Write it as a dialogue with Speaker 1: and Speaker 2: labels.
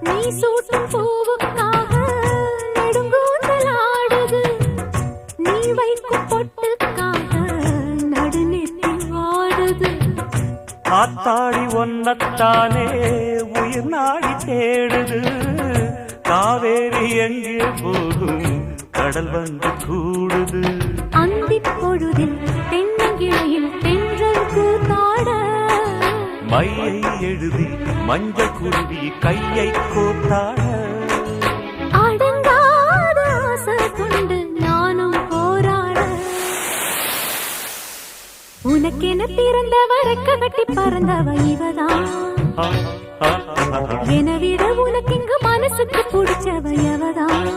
Speaker 1: நீ சூட்டும் பூவுக்காக நெடுங்கூந்தலாடுது, நீ வைக்கும் பொட்டுக்காக நடுநெத்தி வாடுது.
Speaker 2: ஆத்தாடி ஒன்னத்தானே உயிர் நாடி தேடுது, காவேரி எங்கே போகும் கடல் வந்து கூடுது.
Speaker 1: அந்திப் பொழுதில் தென்னங்கிளையில் தென்றல் கூத்தாட,
Speaker 2: மையை எழுதி மஞ்சள் குருவி கையை கோத்தாட.
Speaker 1: அடங்காத ஆசை கொண்டு நானும் போராட, உனக்கென பிறந்தவ ரெக்க கட்டி பறந்தவ இவதான். என விட உனக்கு இங்கு மனசுக்கு பிடிச்சவ எவதான்.